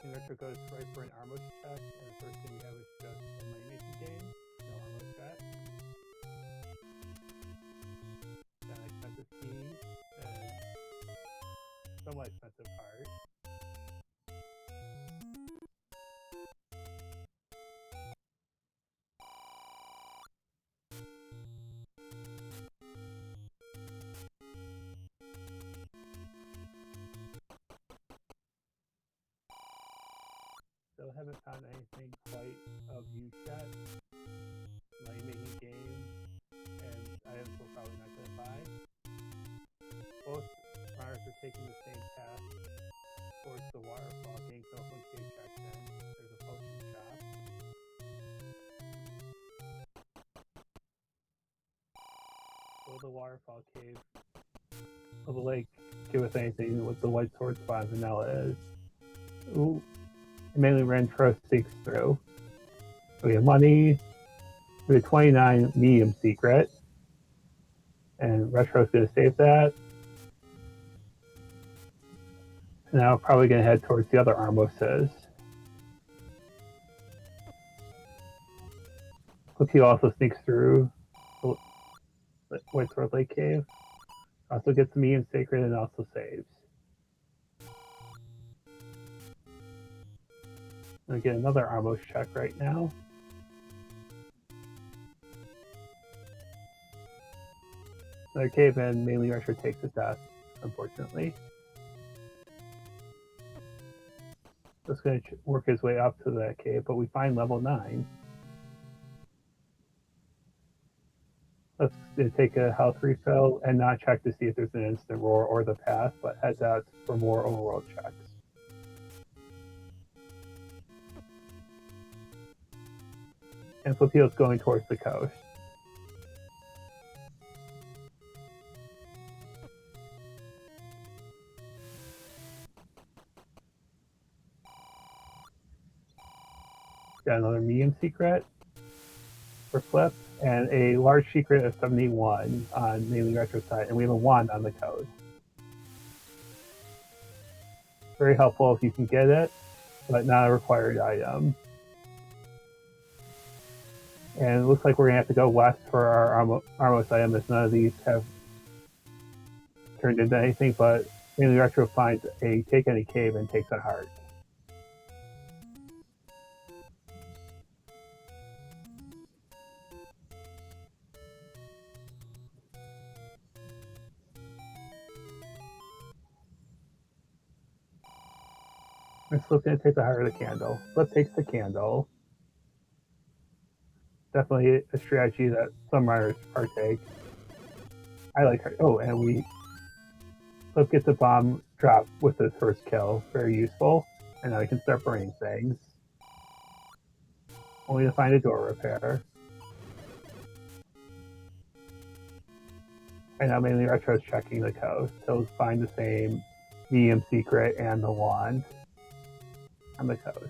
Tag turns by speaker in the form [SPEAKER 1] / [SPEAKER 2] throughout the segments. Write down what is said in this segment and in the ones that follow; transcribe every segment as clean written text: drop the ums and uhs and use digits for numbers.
[SPEAKER 1] MainelyRetro goes right for an armor check, and the first thing we have is just a money making game. No armor check. Got an expensive key and somewhat expensive heart. Still haven't found anything quite of use yet. Money making game and items we're probably not going to buy. Both runners are taking the same path towards the waterfall, getting telephone cave checked in. There's a potion shop. Will the waterfall cave of the lake give us anything with the white sword spot vanilla is? Ooh. MainelyRetro sneaks through. We have money. We have 29 medium secret. And Retro's going to save that. And now we're probably going to head towards the other Armoses. Flipheal also sneaks through the White Sword Lake Cave. Also gets the medium sacred and also saves. I'm going to get another Armos check right now. Another cave and MainelyRetro takes a death, unfortunately. Just going to work his way up to that cave, but we find level 9. Let's take a health refill and not check to see if there's an instant roar or the path, but heads out for more overworld checks. And Flipheal's going towards the coast. Got another medium secret for Flip, and a large secret of 71 on MainelyRetro side, and we have a wand on the coast. Very helpful if you can get it, but not a required item. And it looks like we're going to have to go west for our Armos item, as none of these have turned into anything, but MainelyRetro finds a Take Any Cave and takes a heart. And Flip's going to take the heart of the candle. Flip takes the candle. Definitely a strategy that some runners partake. I like her. Oh, and Flip gets a bomb drop with his first kill. Very useful. And now we can start burning things. Only to find a door repair. And now MainelyRetro is checking the coast. He'll find the same medium secret and the wand on the coast.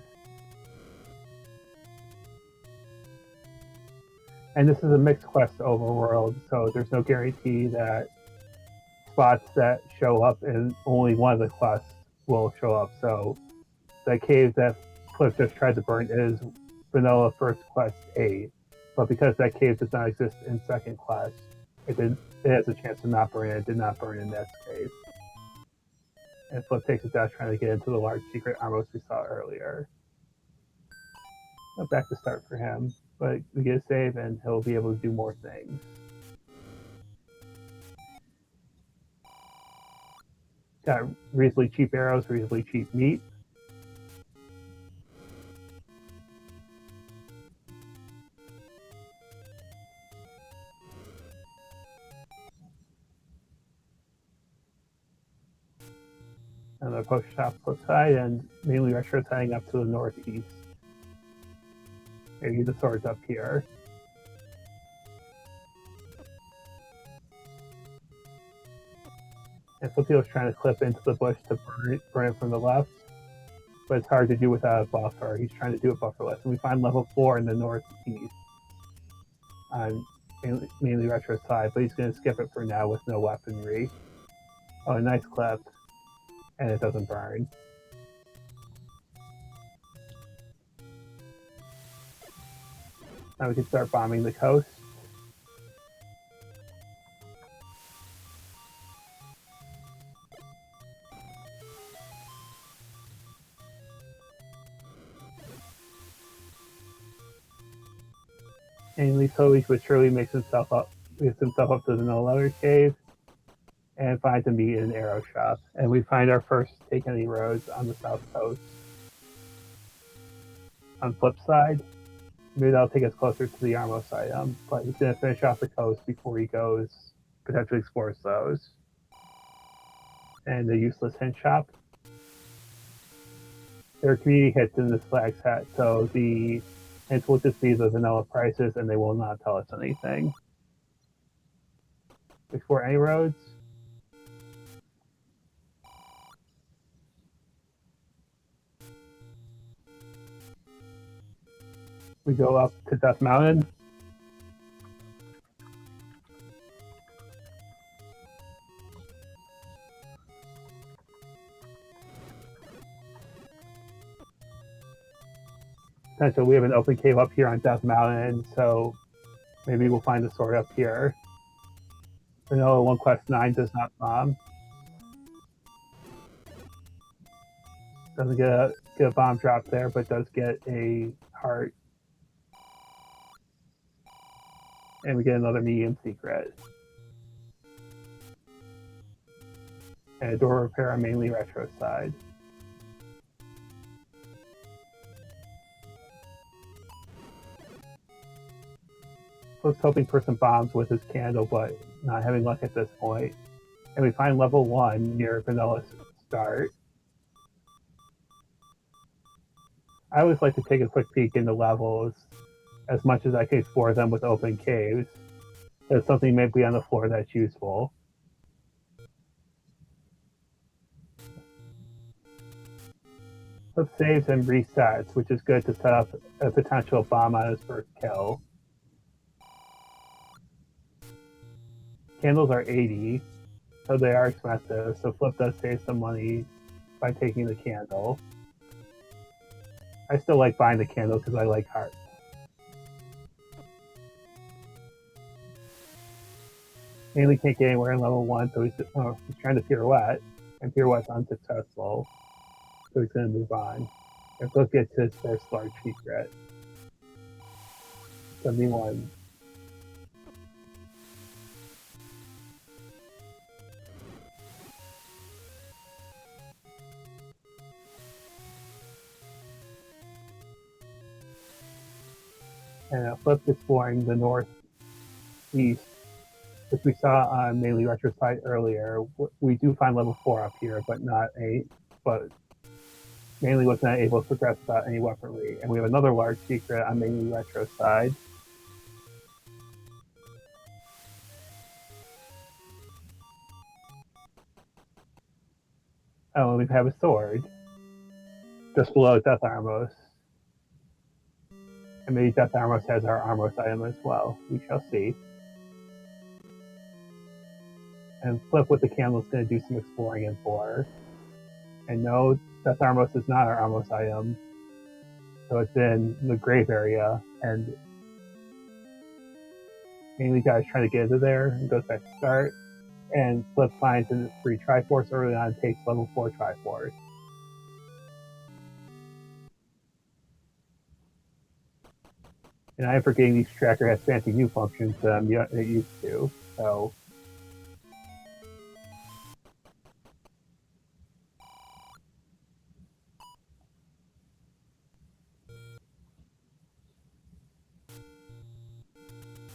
[SPEAKER 1] And this is a mixed quest overworld, so there's no guarantee that spots that show up in only one of the quests will show up. So the cave that Flip just tried to burn is vanilla first quest 8, but because that cave does not exist in second quest, it has a chance to not burn it. It did not burn in this cave. And Flip takes a dash trying to get into the large secret Armos we saw earlier. Back to start for him, but we get a save and he'll be able to do more things. Got reasonably cheap arrows, reasonably cheap meat. And the post shop flip side, and MainelyRetro heading up to the northeast. Maybe the sword's up here. And Flipheal's trying to clip into the bush to burn it from the left, but it's hard to do without a buffer. He's trying to do it bufferless, and we find level 4 in the northeast on MainelyRetro's side, but he's going to skip it for now with no weaponry. Oh, a nice clip, and it doesn't burn. Now we can start bombing the coast. And slowly but surely makes himself up to the No Leather Cave and finds a meat in an arrow shop. And we find our first Take Any Roads on the south coast. On the flip side, maybe that'll take us closer to the Armos item, but he's going to finish off the coast before he goes potentially explores those. And the useless hint shop. There are community hits in this flag set, so the hints will just be the vanilla prices and they will not tell us anything. Explore any roads. We go up to Death Mountain. So we have an open cave up here on Death Mountain, so maybe we'll find the sword up here. Vanilla 1 Quest 9 does not bomb. Doesn't get a bomb drop there, but does get a heart. And we get another medium secret. And a door repair on MainelyRetro side. Flip's hoping for some bombs with his candle, but not having luck at this point. And we find level 1 near Vanilla's start. I always like to take a quick peek into levels as much as I can explore them with open caves. There's something maybe on the floor that's useful. Flip saves and resets, which is good to set up a potential bomb on his first kill. Candles are 80, so they are expensive, so Flip does save some money by taking the candle. I still like buying the candle because I like hearts. Mainly can't get anywhere in level 1, so he's trying to pirouette, and pirouette's unsuccessful, so he's going to move on. And Flip gets his first large secret. 71. And Flip's exploring the northeast, which we saw on MainelyRetro site earlier. We do find level 4 up here, but Mainly was not able to progress without any weaponry. And we have another large secret on MainelyRetro side. Oh, and we have a sword just below Death Armos. And maybe Death Armos has our Armos item as well. We shall see. And Flip with the candle is going to do some exploring in 4. And no, Death Armos is not our Armos item. So it's in the grave area. And Mainly guy's trying to get into there and goes back to start. And Flip finds a free Triforce early on and takes level 4 Triforce. And I am forgetting each tracker has fancy new functions that it used to. So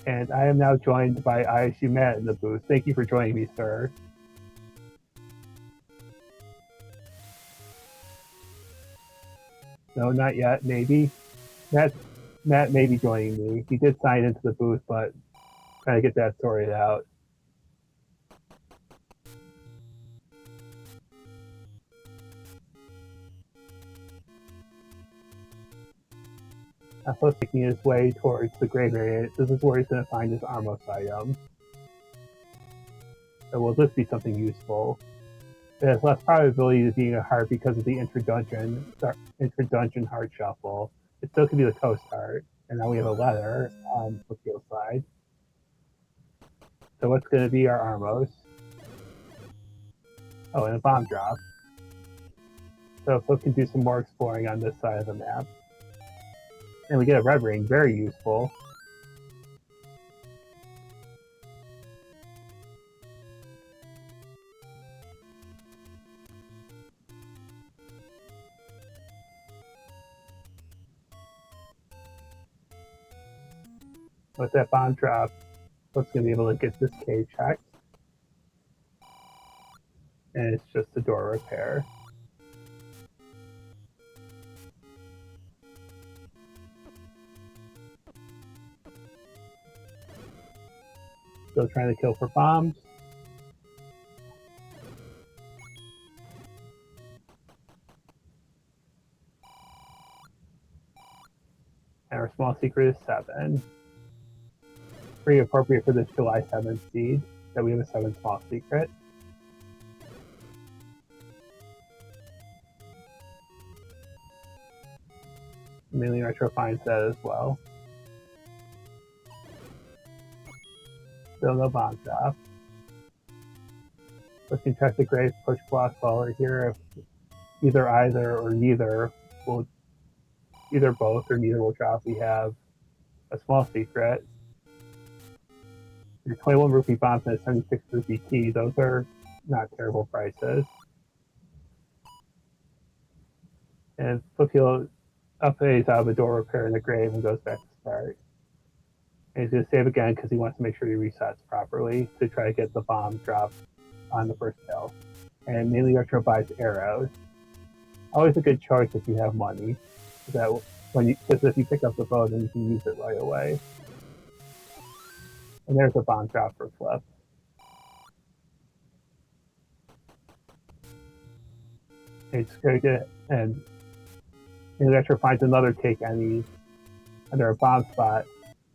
[SPEAKER 1] and I am now joined by ISU Matt in the booth. Thank you for joining me, sir. No, not yet. Maybe. Matt may be joining me. He did sign into the booth, but trying to get that sorted out. Flip's making his way towards the grave area. This is where he's going to find his Armos item. So will this be something useful? It has less probability of being a heart because of the intra-dungeon heart shuffle. It still could be the coast heart. And now we have a letter on Flipheal's side. So what's going to be our Armos? Oh, and a bomb drop. So Flip can do some more exploring on this side of the map. And we get a red ring, very useful. With that bomb drop, Flip's going to be able to get this cave checked. And it's just a door repair. Still trying to kill for bombs. And our small secret is 7. Pretty appropriate for this July 7th seed, that we have a 7 small secret. MainelyRetro finds that as well. Still no bomb drop. Let's check the grave push block while we're here. If either or neither will, either both or neither will drop, we have a small secret. Your 21 rupee bombs and a 76 rupee key, those are not terrible prices. And Flipheal updates out of a door repair in the grave and goes back to start. And he's going to save again because he wants to make sure he resets properly to try to get the bomb drop on the first kill. And MainelyRetro buys arrows. Always a good choice if you have money. That because if you pick up the bow, then you can use it right away. And there's a bomb drop for Flip. It's very good. And MainelyRetro finds another take any under a bomb spot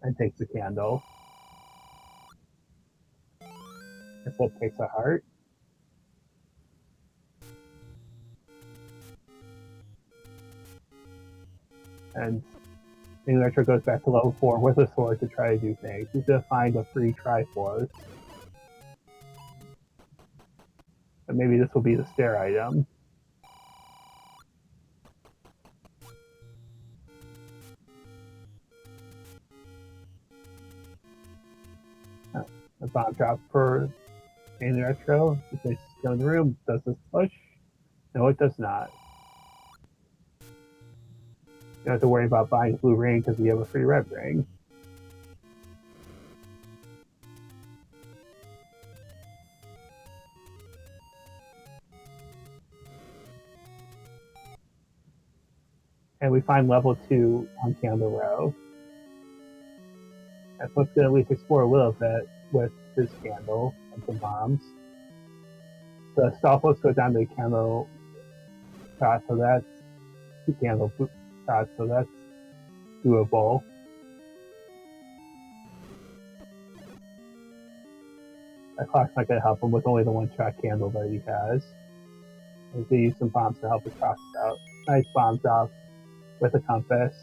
[SPEAKER 1] and takes the candle. And Flip takes a heart. And MainelyRetro goes back to level 4 with a sword to try to do things. He's going to find a free Triforce. But maybe this will be the stair item. A bomb drop for MainelyRetro. He places it in the room. Does this push? No, it does not. You don't have to worry about buying a blue ring because we have a free red ring. And we find level 2 on Candle Row. And Flip's going to at least explore a little bit with his candle and some bombs. The Stalfos go down to the candle shot, so that's 2 candle shots, so that's doable. That clock's not going to help him with only the 1-shot candle that he has. He's going to use some bombs to help his process out. Nice bomb drop with a compass.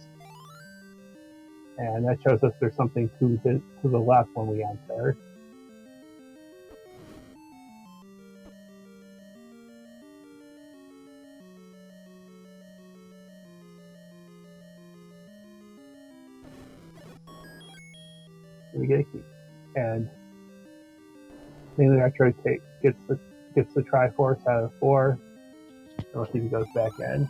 [SPEAKER 1] And that shows us there's something to the left when we enter. We get a key. And MainelyRetro gets the Triforce out of 4. And we'll see if he goes back in.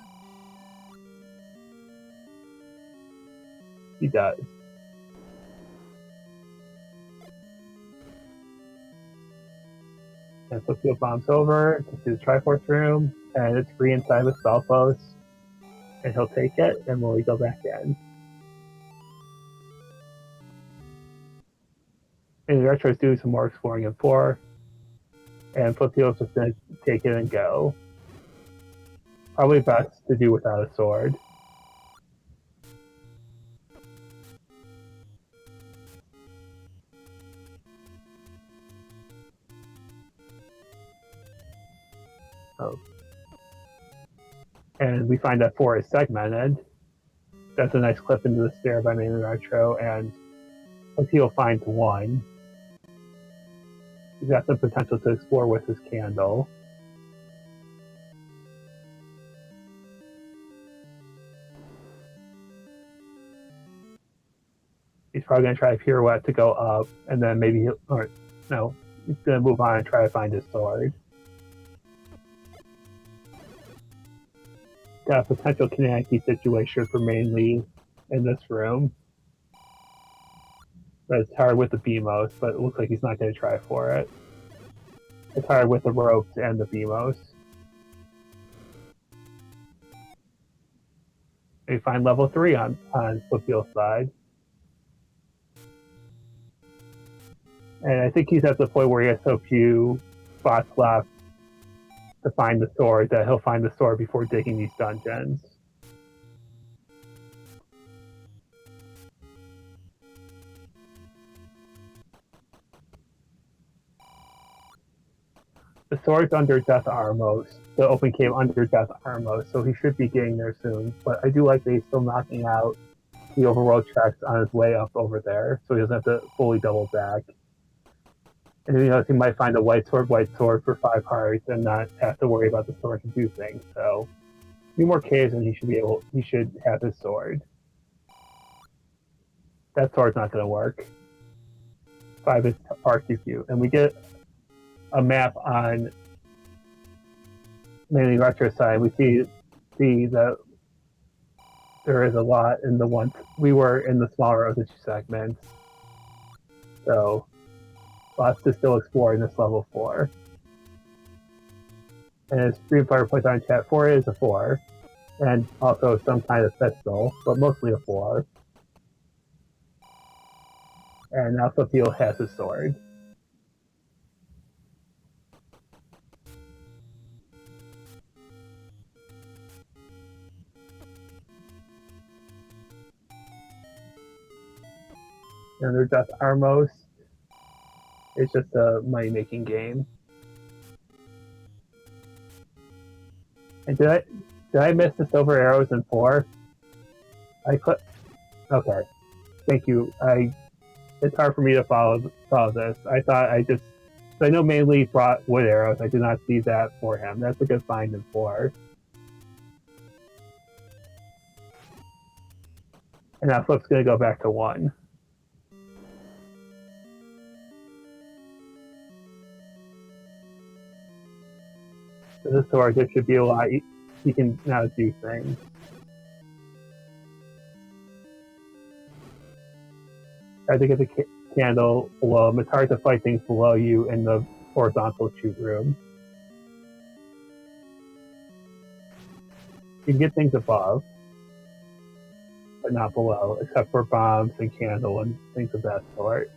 [SPEAKER 1] He does. And Flipheal bombs over to the Triforce room, and it's free inside with Stalfos. And he'll take it, and we'll go back in. MainelyRetro is doing some more exploring in 4, and Flipheal is just going to take it and go. Probably best to do without a sword. Oh. And we find that 4 is segmented. That's a nice clip into the stair by MainelyRetro, and Flipheal finds one. He's got the potential to explore with his candle. He's probably going to try a pirouette to go up, and then maybe he's going to move on and try to find his sword. Got a potential Kaneki situation for Mainly in this room. But it's hard with the BMOS, but it looks like he's not going to try for it. It's hard with the ropes and the BMOS. We find level 3 on Flipheal's side. And I think he's at the point where he has so few spots left to find the sword that he'll find the sword before digging these dungeons. The sword's under Death Armos, the open cave under Death Armos, so he should be getting there soon. But I do like that he's still knocking out the overworld checks on his way up over there, so he doesn't have to fully double back. And he might find a white sword for 5 hearts and not have to worry about the sword to do things. So, a few more caves and he should have his sword. That sword's not going to work. 5 is far too few. And we get a map on MainelyRetro side. We see that there is a lot in the one. We were in the smaller of the 2 segments. So, lots to still explore in this level 4. And as Dreamfire points out in chat, 4 is a 4. And also some kind of pistol, but mostly a 4. And now Flipheal has his sword. And there's Death Armos. It's just a money-making game. And did I miss the silver arrows in 4? Okay. Thank you. It's hard for me to follow this. I know Mainly brought wood arrows. I did not see that for him. That's a good find in 4. And now Flip's going to go back to 1. So this sword, there should be a lot. He can now do things. Try to get the candle below him. It's hard to fight things below you in the horizontal shoot room. You can get things above, but not below, except for bombs and candle and things of that sort.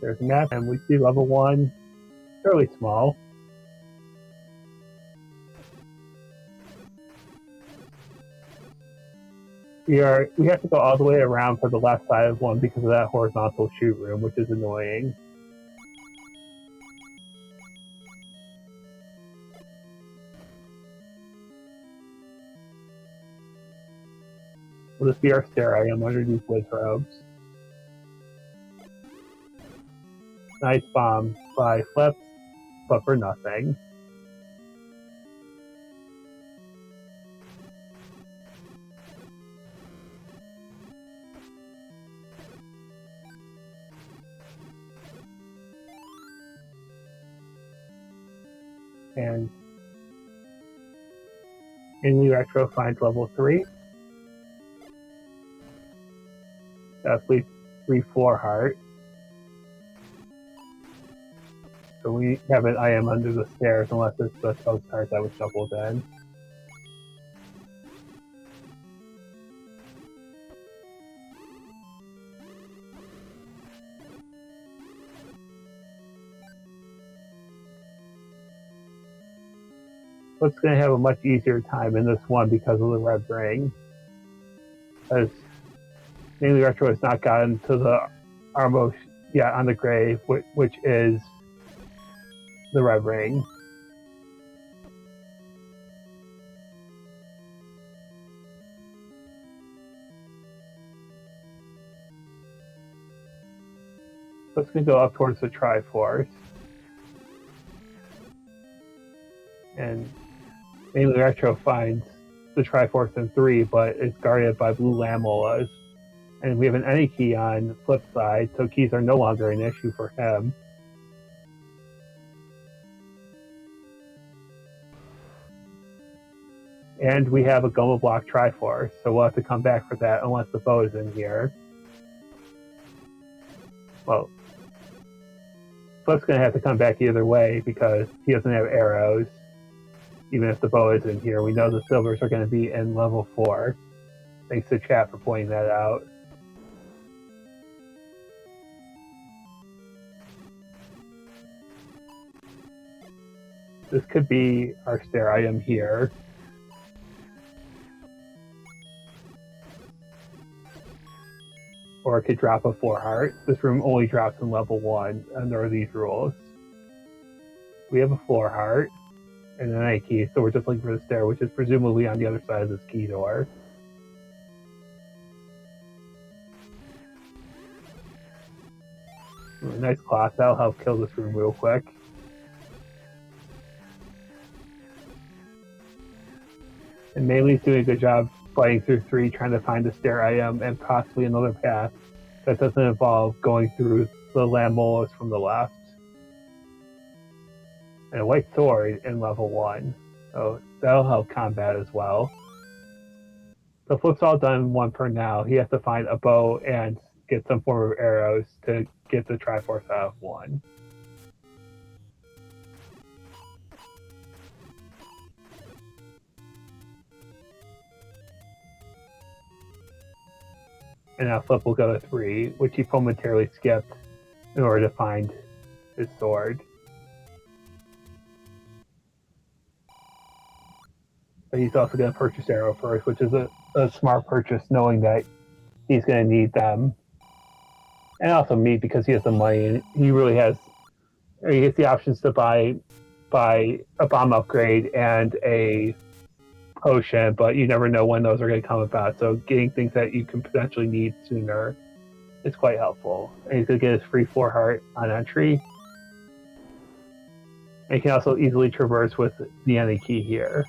[SPEAKER 1] There's a map, and we see level 1, fairly small. We have to go all the way around for the left side of 1 because of that horizontal shoot room, which is annoying. Will this be our stair item under these wizrobes? Nice bomb by Flip, but for nothing. And MainelyRetro finds level 3. That's 3 4 heart. So we have an item under the stairs unless it's the toast card that was shuffled in. Flip's going to have a much easier time in this one because of the red ring. Because MainelyRetro has not gotten to the Armos yet on the grave, which is the red ring. So it's going to go up towards the Triforce. And MainelyRetro finds the Triforce in 3, but it's guarded by blue Lamolas. And we have an any key on flip side, so keys are no longer an issue for him. And we have a Goma Block Triforce, so we'll have to come back for that unless the bow is in here. Well, Flip's going to have to come back either way because he doesn't have arrows. Even if the bow is in here, we know the silvers are going to be in level 4. Thanks to chat for pointing that out. This could be our stair item here. Or it could drop a 4 heart. This room only drops in level 1 under these rules. We have a 4 heart and an A key, so we're just looking for the stair, which is presumably on the other side of this key door. Ooh, nice clock, that'll help kill this room real quick. And Meili's doing a good job fighting through 3, trying to find the stair item and possibly another path that doesn't involve going through the Lamolas from the left. And a white sword in level 1, so that'll help combat as well. The Flip's all done 1 per now. He has to find a bow and get some form of arrows to get the Triforce out of 1. And now Flip will go to 3, which he momentarily skipped in order to find his sword. But he's also going to purchase arrow first, which is a smart purchase, knowing that he's going to need them. And also meat, because he has the money, and he really has, he gets the options to buy a bomb upgrade and a potion, but you never know when those are going to come about. So getting things that you can potentially need sooner is quite helpful. And he's going to get his free 4 heart on entry. And he can also easily traverse with the any key here.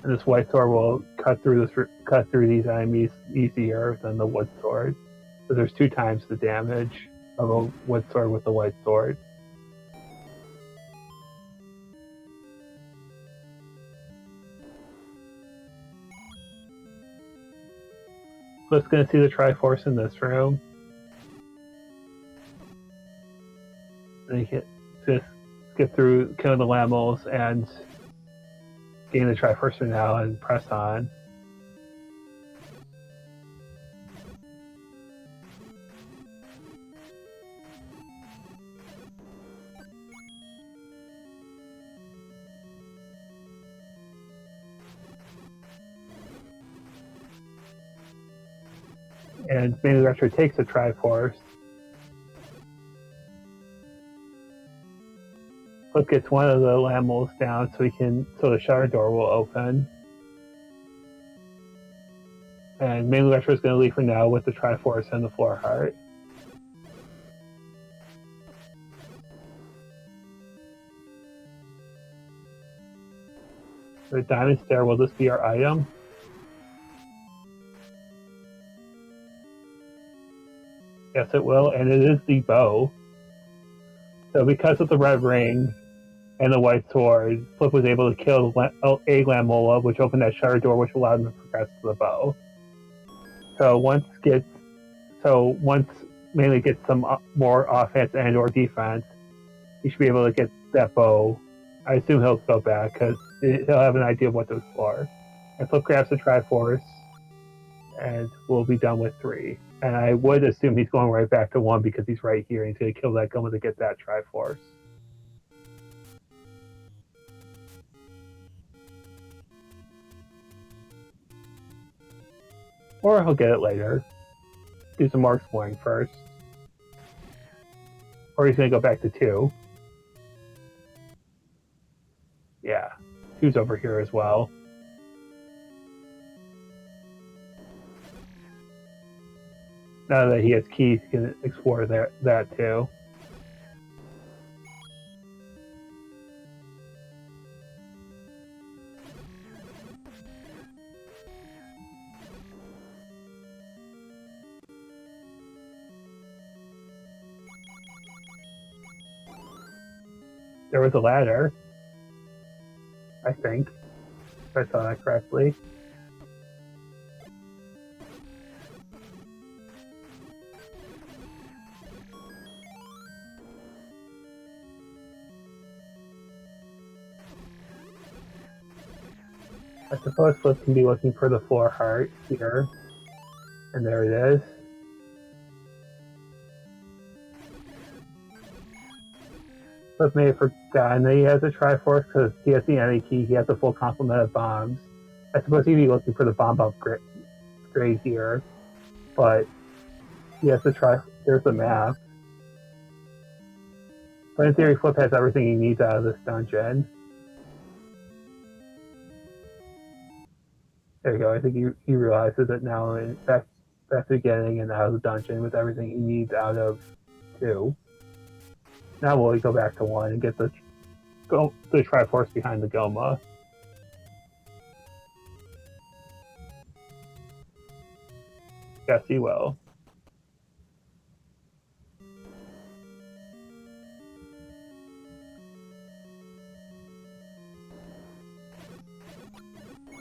[SPEAKER 1] And this white sword will cut through these enemies easier than the wood sword. So there's 2 times the damage of a wood sword with the white sword. Flip's going to see the Triforce in this room. And he can just skip through, kill the Lamolas, and gain the Triforce for now and press on. And MainelyRetro takes the Triforce. Flip gets one of the Lamolas down so the shutter door will open. And MainelyRetro is going to leave for now with the Triforce and the 4 heart. The diamond stair, will this be our item? Yes, it will, and it is the bow. So because of the red ring and the white sword, Flip was able to kill a Lamola, which opened that shutter door, which allowed him to progress to the bow. So once Meily gets some more offense and or defense, he should be able to get that bow. I assume he'll go back because he'll have an idea of what to explore. And Flip grabs the Triforce, and we'll be done with 3. And I would assume he's going right back to 1 because he's right here and he's going to kill that Goma to get that Triforce. Or he'll get it later. Do some more exploring first. Or he's going to go back to 2. Yeah, 2's over here as well. Now that he has keys, he can explore that too. There was a ladder, I think, if I saw that correctly. I suppose Flip can be looking for the 4 heart here. And there it is. Flip may have forgotten that he has a Triforce because he has the Any key, he has the full complement of bombs. I suppose he'd be looking for the bomb upgrade here. But he has to try. There's the map. But in theory, Flip has everything he needs out of this dungeon. There you go. I think he realizes it now and back to the beginning and out of the dungeon with everything he needs out of 2. Now we'll go back to 1 and get the Triforce behind the Goma. Yes, he will.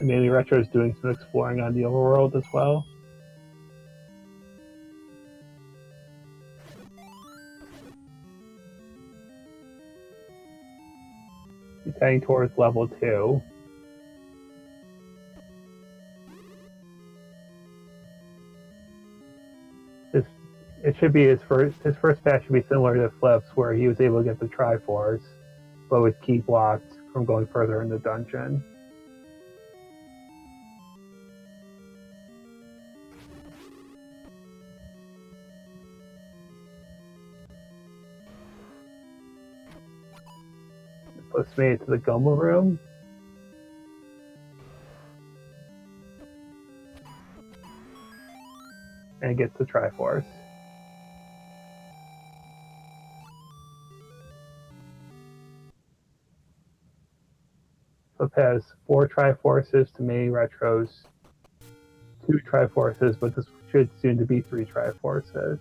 [SPEAKER 1] MainelyRetro is doing some exploring on the overworld as well. He's heading towards level 2. It should be his first pass should be similar to Flip's, where he was able to get the Triforce, but with key blocked from going further in the dungeon. Let's make it to the Goma room. And gets the Triforce. Flip has 4 Triforces to MainelyRetro's 2 Triforces, but this should soon to be 3 Triforces.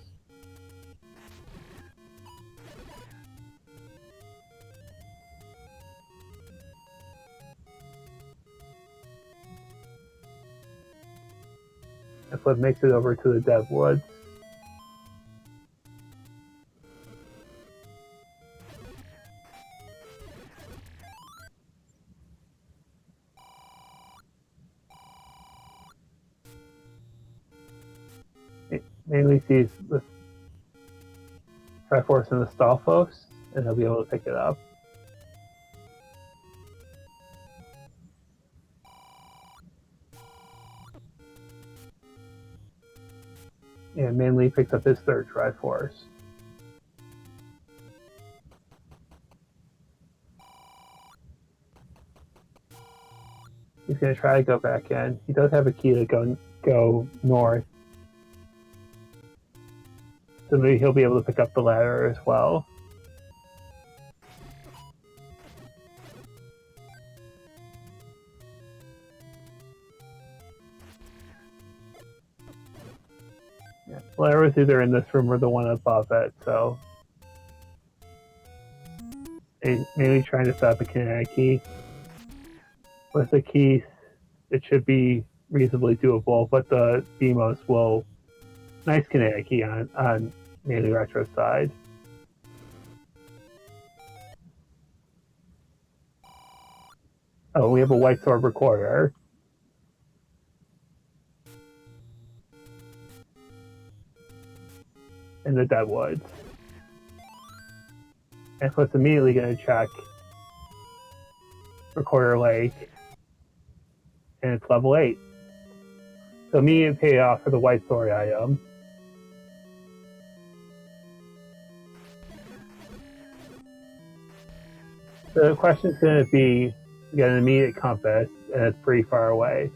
[SPEAKER 1] And Flip makes it over to the Deadwoods. Mainly sees the Triforce in the Stalfos, and he'll be able to pick it up. And Mainly picks up his 3rd Triforce. He's going to try to go back in. He does have a key to go north. So maybe he'll be able to pick up the ladder as well. Yeah. The ladder was either in this room or the one above it, so maybe trying to set up a kinetic key. With the key, it should be reasonably doable, but the Beamos will nice kinetic key on MainelyRetro's side. Oh, we have a White Sword Recorder. In the Deadwoods. And so it's immediately going to check Recorder Lake. And it's level 8. the immediate payoff for the white sword item. The question's going to be, you get an immediate compass, and it's pretty far away.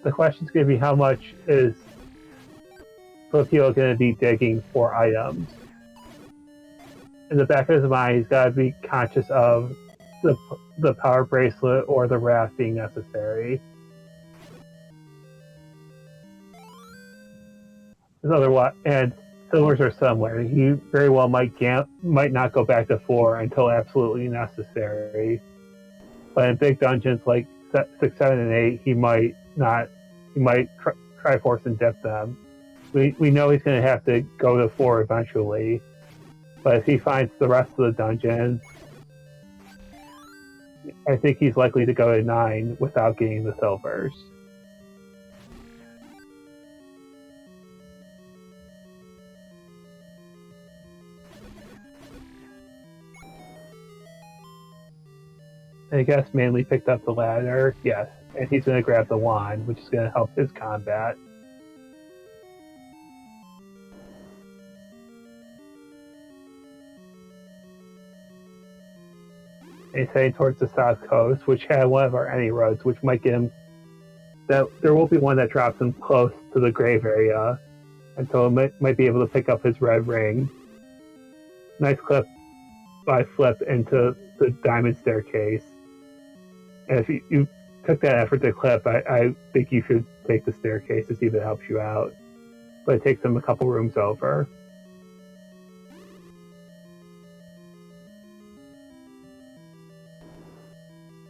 [SPEAKER 1] The question's going to be how much is Flipheal going to be digging for items. In the back of his mind, he's got to be conscious of the power bracelet or the raft being necessary. And silvers are somewhere. He very well might not go back to 4 until absolutely necessary. But in big dungeons like 6, 7, and 8, he might not. He might try force and dip them. We know he's going to have to go to 4 eventually. But if he finds the rest of the dungeon, I think he's likely to go to 9 without getting the silvers. I guess Mainly picked up the ladder, yes, and he's going to grab the wand, which is going to help his combat. And he's heading towards the south coast, which had one of our any roads, which might get him. There will be one that drops him close to the grave area, and so it might be able to pick up his red ring. Nice clip by Flip into the diamond staircase. And if you took that effort to clip, I think you should take the staircase to see if it helps you out. But it takes him a couple rooms over.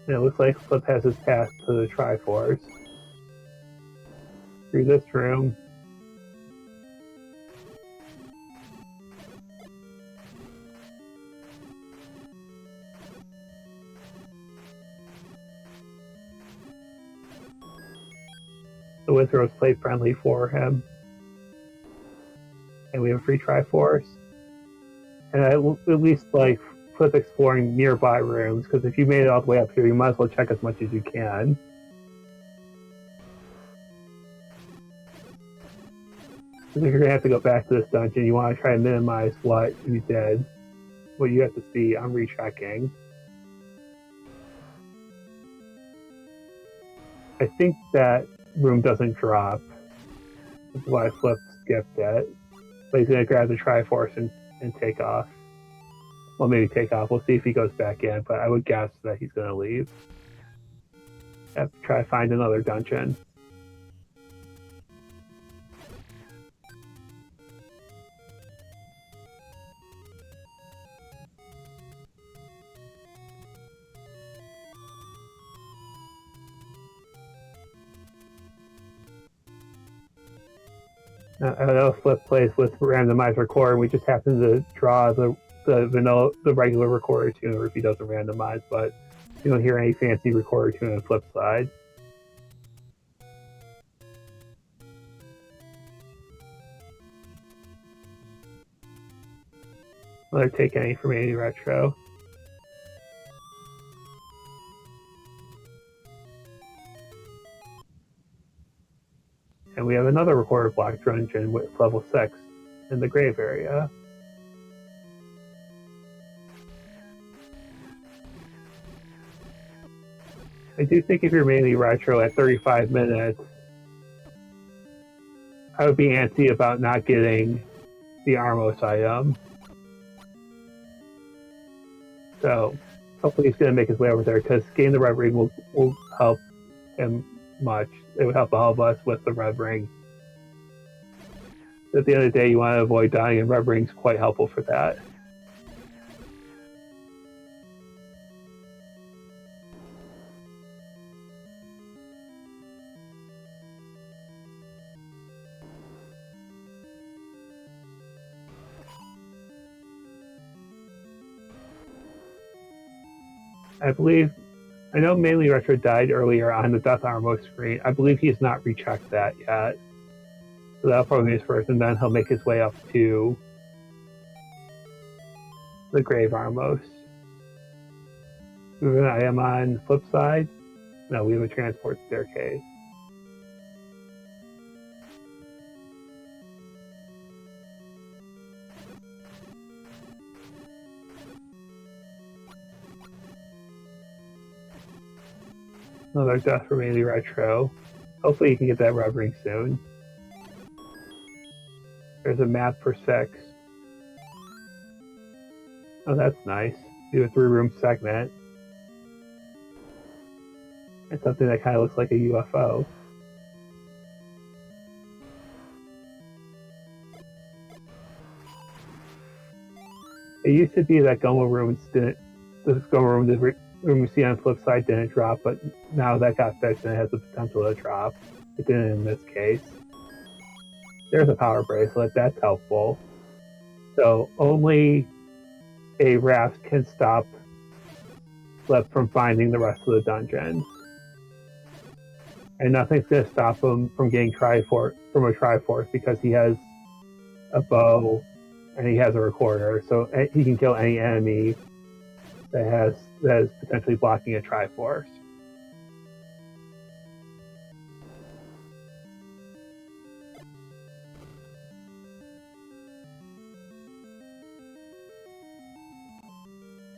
[SPEAKER 1] And it looks like Flip has his path to the Triforce. Through this room. The Wizards played friendly for him. And we have a free Triforce. And I at least like Flip exploring nearby rooms, because if you made it all the way up here, you might as well check as much as you can. Because if you're going to have to go back to this dungeon, you want to try to minimize what you did, what you have to see on rechecking. I think that room doesn't drop. That's why Flip skipped it. But he's going to grab the Triforce and take off. Well, maybe take off. We'll see if he goes back in, but I would guess that he's going to leave. Have to try to find another dungeon. I know Flip plays with Randomizer record, and we just happen to draw the regular recorder tuner if he doesn't randomize, but you don't hear any fancy recorder tune on Flip's side. Another take any from MainelyRetro. And we have another recorder block dungeon with level 6 in the grave area. I do think if you're MainelyRetro at 35 minutes, I would be antsy about not getting the Armos item. So hopefully he's going to make his way over there, because getting the red ring will help him much. It would help all of us with the red ring. At the end of the day, you want to avoid dying, and red ring's quite helpful for that. I know MainelyRetro died earlier on the Death Armor screen. I believe he's not rechecked that yet. So that'll probably be his first, and then he'll make his way up to the Grave Armos. We have an item on the flip side. No, we have a transport staircase. Another death for MainelyRetro. Hopefully you can get that red ring soon. There's a map for 6. Oh, that's nice. Do a 3-room segment. And something that kind of looks like a UFO. It used to be that Goma rooms didn't. This Goma room, the room you see on the flip side, didn't drop, but now that got fixed and it has the potential to drop. It didn't in this case. There's a power bracelet. That's helpful. So only a raft can stop Flip from finding the rest of the dungeons. And nothing's going to stop him from getting Triforce from a Triforce because he has a bow and he has a recorder, so he can kill any enemy that is potentially blocking a Triforce.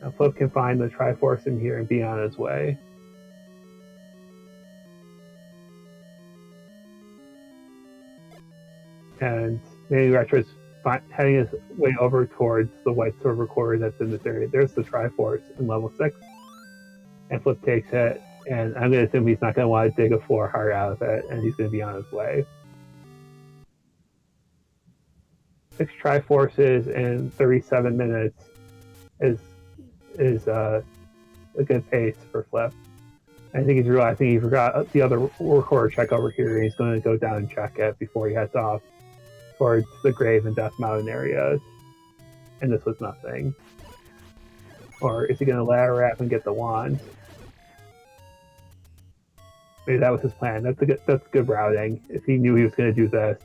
[SPEAKER 1] Now Flip can find the Triforce in here and be on his way. And MainelyRetro is heading his way over towards the white sword recorder that's in this area. There's the Triforce in level 6. And Flip takes it, and I'm going to assume he's not going to want to dig a 4 heart out of it, and he's going to be on his way. 6 Triforces in 37 minutes is a good pace for Flip. I think he's realizing he forgot the other recorder check over here, and he's going to go down and check it before he heads off towards the Grave and Death Mountain areas. And this was nothing. Or is he going to ladder wrap and get the wand? Maybe that was his plan. That's good routing. If he knew he was going to do this,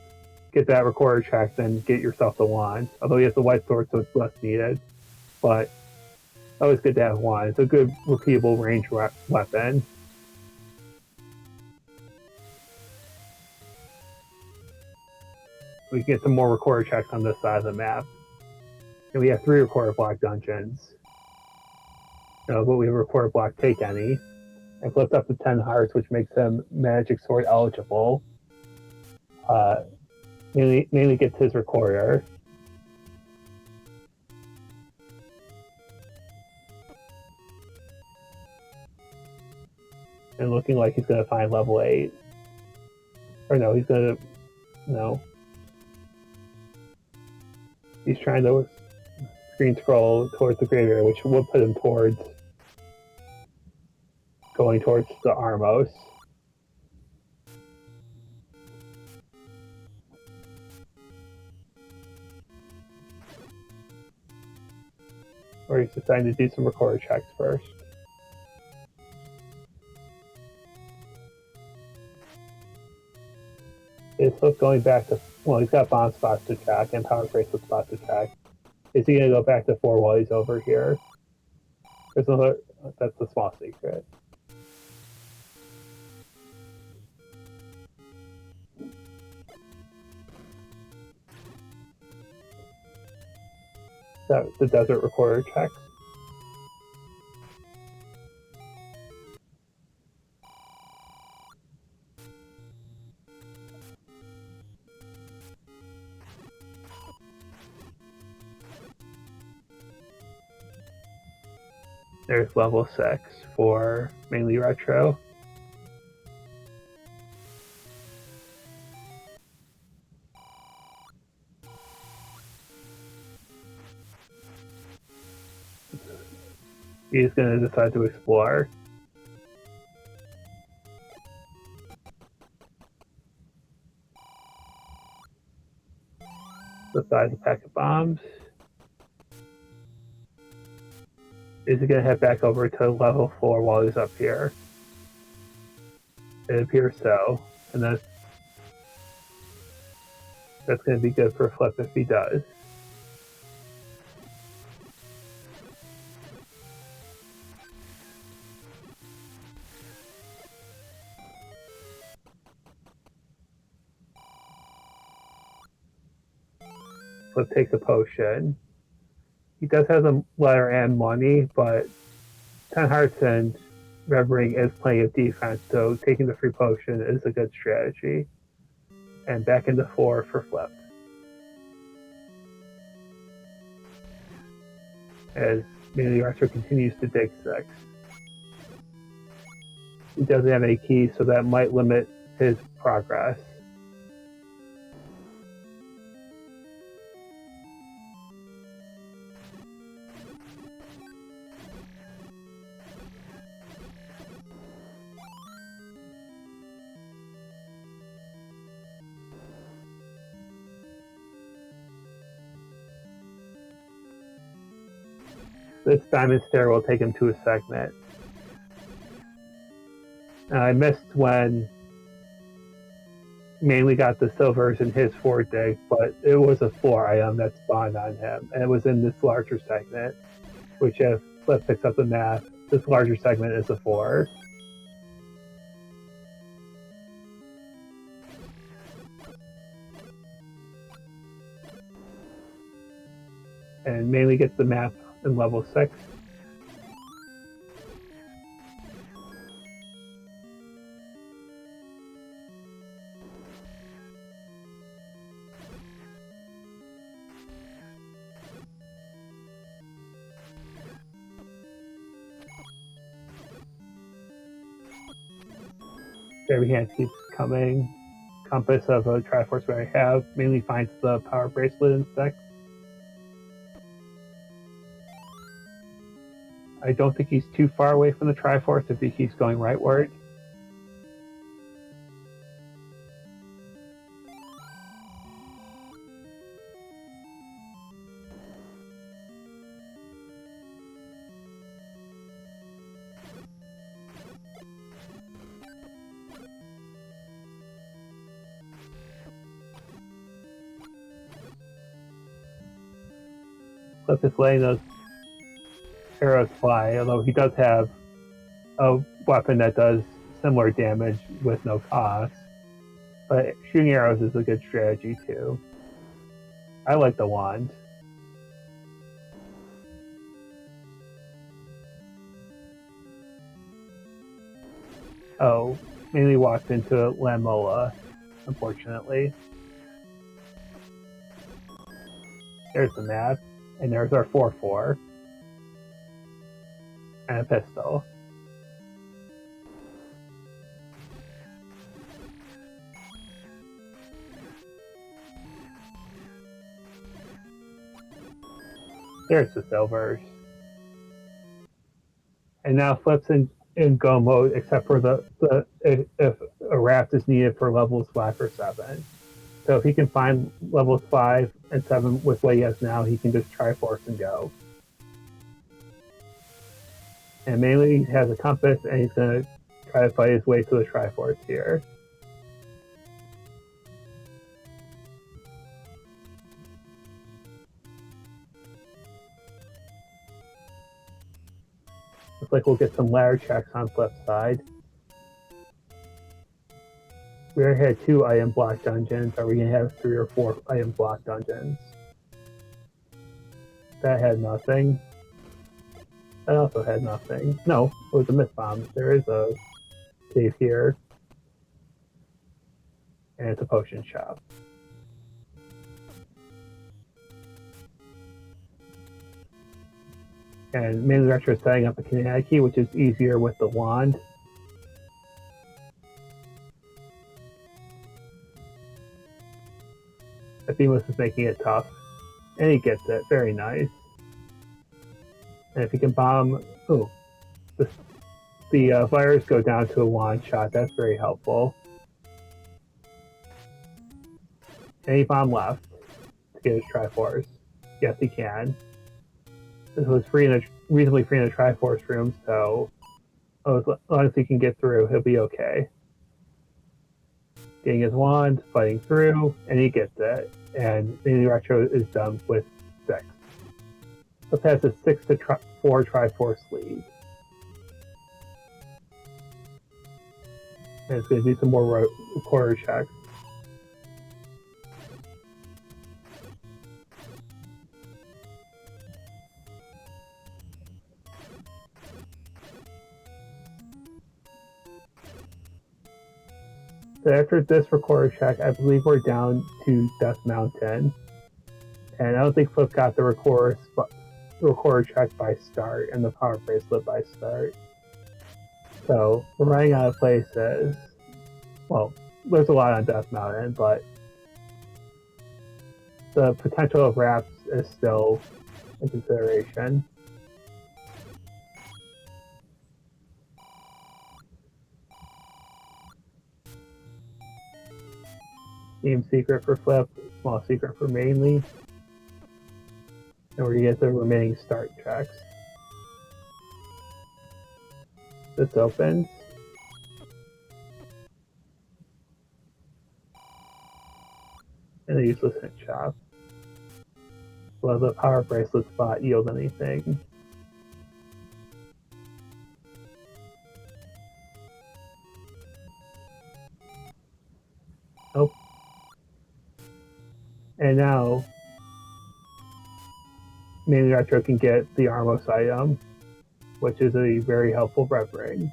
[SPEAKER 1] get that recorder check, then get yourself the wand. Although he has the white sword, so it's less needed. But always good to have wand. It's a good repeatable range weapon. We can get some more recorder checks on this side of the map. And we have 3 recorder block dungeons. But we have a recorder block take any. And flipped up to 10 hearts, which makes him Magic Sword eligible. Mainly gets his recorder. And looking like he's going to find level 8. Or no, he's going to... No. He's trying to screen scroll towards the graveyard, which would put him towards going towards the Armos. Or he's deciding to do some recorder checks first. Is Flip going back to... Well, he's got bomb spots to check and power bracelet spots to check. Is he going to go back to 4 while he's over here? There's another... That's the small secret. That's the desert recorder check. There's level 6 for MainelyRetro. He's going to decide to explore. Besides a pack of bombs. Is he going to head back over to level 4 while he's up here? It appears so. And that's going to be good for Flip if he does. Flip takes a potion. He does have the letter and money, but 10 hearts and remembering is plenty of defense, so taking the free potion is a good strategy. And back into 4 for Flip. As MainelyRetro continues to dig 6. He doesn't have any keys, so that might limit his progress. This diamond stair will take him to a segment. I missed when Mainly got the silvers in his 4 dig, but it was a 4 item that spawned on him, and it was in this larger segment, which if Flip picks up the math, this larger segment is a 4. And Mainly gets the map in level 6. Every hand keeps coming. Compass of a Triforce where I have. Mainly finds the power bracelet in 6. I don't think he's too far away from the Triforce if he keeps going rightward. Flip is letting those arrows fly, although he does have a weapon that does similar damage with no cost. But shooting arrows is a good strategy too. I like the wand. Oh, Mainly walked into Lamola, unfortunately. There's the map, and there's our 4-4. And a pistol. There's the silvers. And now Flip's in go mode, except for if a raft is needed for levels 5 or 7. So if he can find levels 5 and 7 with what he has now, he can just Triforce and go. And Mainly has a compass, and he's going to try to fight his way to the Triforce here. Looks like we'll get some ladder checks on Flip's side. We already had 2 item block dungeons. Are we going to have 3 or 4 item block dungeons? That had nothing. That also had nothing. No, it was a myth bomb. There is a cave here. And it's a potion shop. And MainelyRetro is setting up a kinetic key, which is easier with the wand. Ethemus is making it tough. And he gets it. Very nice. And if he can bomb... Oh. The virus go down to a wand shot. That's very helpful. Any bomb left to get his Triforce? Yes, he can. This was reasonably free in the Triforce room, so as long as he can get through, he'll be okay. Getting his wand, fighting through, and he gets it. And MainelyRetro is done with 6. So has a 6-4 Triforce lead. And it's going to do some more quarter checks. So after this recorder check, I believe we're down to Death Mountain. And I don't think Flip got the recorder check by start and the power bracelet by start. So we're running out of places. Well, there's a lot on Death Mountain, but the potential of wraps is still a consideration. Team secret for Flip, small secret for Mainly. And we're gonna get the remaining start checks. This opens. And a useless hit shop. Will the power bracelet spot yield anything? Nope. And now MainelyRetro can get the Armos item, which is a very helpful rep ring.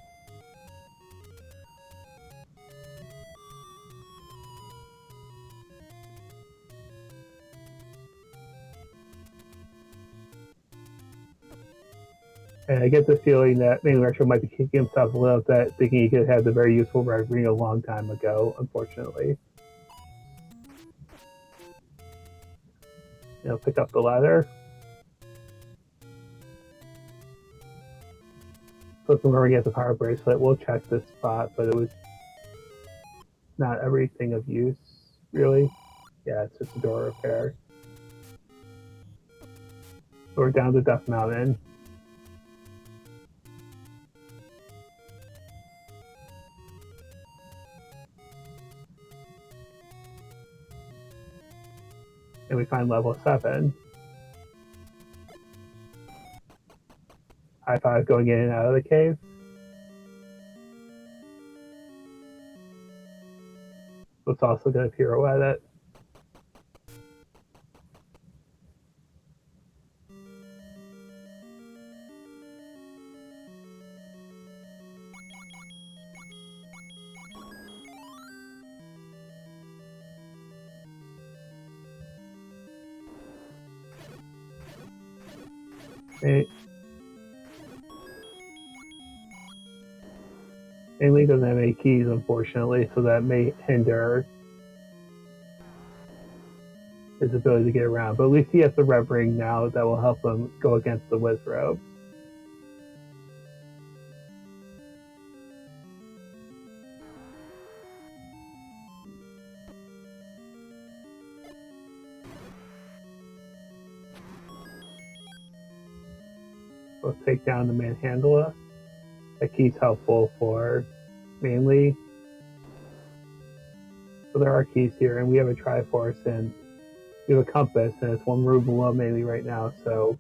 [SPEAKER 1] And I get the feeling that MainelyRetro might be kicking himself a little bit, thinking he could have the very useful red ring a long time ago, unfortunately. He'll pick up the ladder. So when we get the power bracelet, we'll check this spot, but it was not everything of use, really. Yeah, it's just a door repair. So we're down to Death Mountain. And we find level 7. High five going in and out of the cave. So it's also going to pirouette it. Mainly doesn't have any keys, unfortunately, so that may hinder his ability to get around. But at least he has the red ring now that will help him go against the Wizrobe. Let's take down the Manhandla. That key's helpful for Mainly. So there are keys here, and we have a Triforce, and we have a compass, and it's one room below Mainly right now, so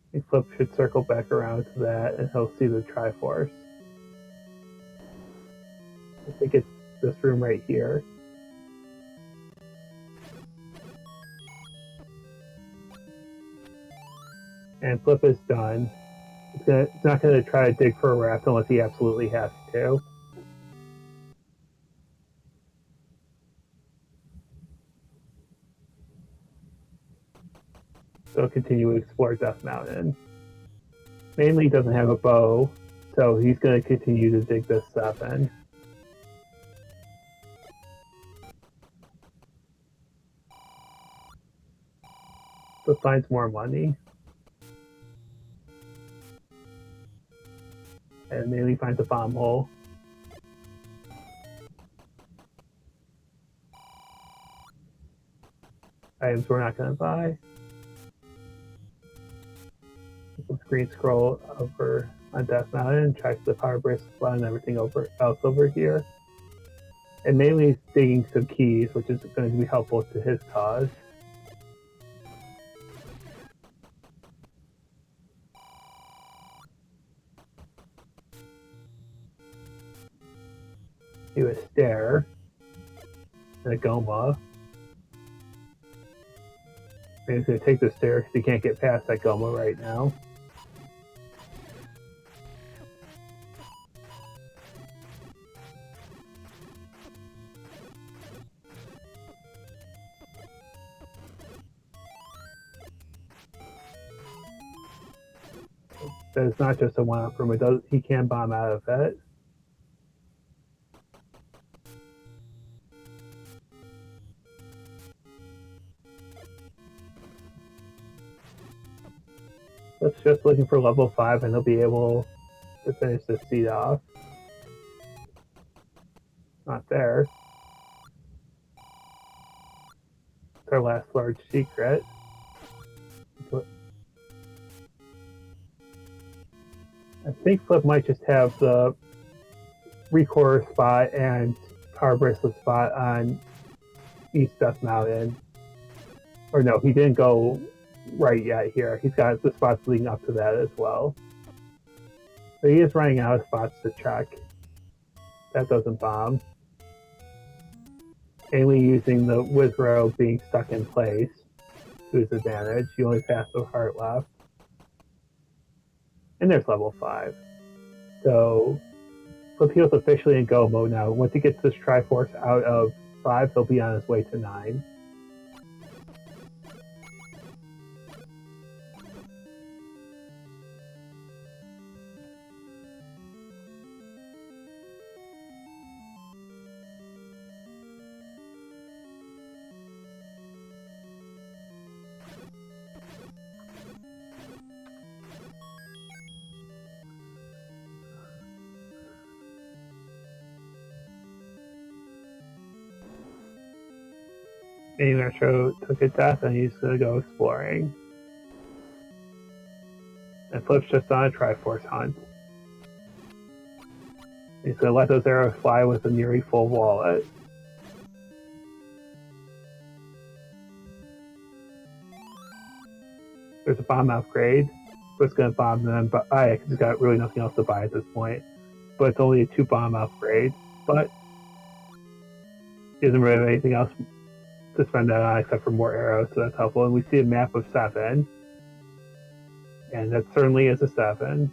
[SPEAKER 1] I think Flip should circle back around to that, and he'll see the Triforce. I think it's this room right here. And Flip is done. It's not going to try to dig for a raft unless he absolutely has to. So continue to explore Death Mountain. Mainly doesn't have a bow, so he's going to continue to dig this 7. So finds more money. And Mainly finds a bomb hole. Items we're not going to buy. Screen scroll over on Death Mountain, check the power bracelet slot and everything else over here. And mainly he's digging some keys, which is going to be helpful to his cause. Do a stair and a Goma. And he's going to take the stair because he can't get past that Goma right now. That it's not just a one-up room. He can bomb out of it. Let's just looking for level 5 and he'll be able to finish this seed off. Not there. It's our last large secret. I think Flip might just have the recorder spot and power bracelet spot on East Death Mountain. Or no, he didn't go right yet here. He's got the spots leading up to that as well. So he is running out of spots to check. That doesn't bomb. Mainly using the Wizrow being stuck in place to his advantage. You only have the heart left. And there's level 5. So Flipheal's officially in go mode now. Once he gets this Triforce out of 5, he'll be on his way to 9. MainelyRetro took a death and he's going to go exploring. And Flip's just on a Triforce hunt. He's going to let those arrows fly with a nearly full wallet. There's a bomb upgrade. Flip's going to bomb them, but because he's got really nothing else to buy at this point. But it's only a 2 bomb upgrade. But he doesn't really have anything else to spend that on except for more arrows, so that's helpful. And we see a map of 7. And that certainly is a 7.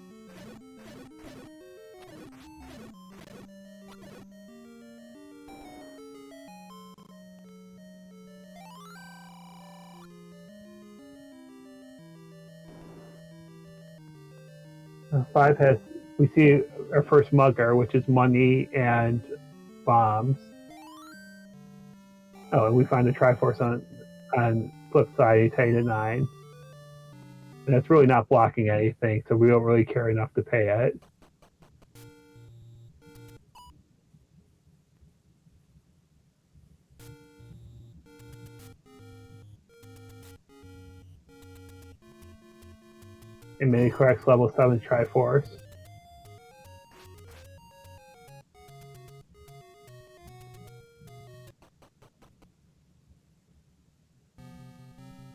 [SPEAKER 1] Five has, we see our first mugger, which is money and bombs. Oh, and we find the Triforce on flip side, 10 to 9. And it's really not blocking anything, so we don't really care enough to pay it. And Mini corrects level 7 Triforce.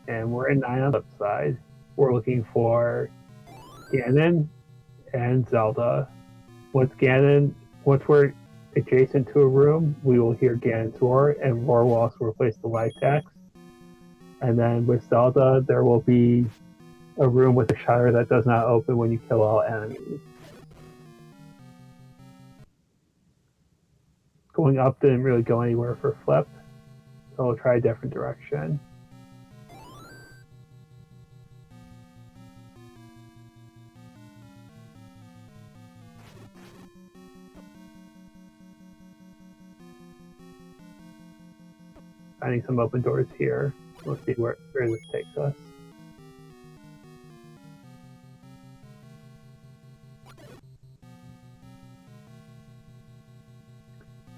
[SPEAKER 1] And we're in 9 on the flip side. We're looking for Ganon and Zelda. Once we're adjacent to a room, we will hear Ganon's roar, and roar will also replace the light text. And then with Zelda, there will be a room with a shutter that does not open when you kill all enemies. Going up didn't really go anywhere for Flip, so we'll try a different direction. Finding some open doors here. We'll see where this takes us.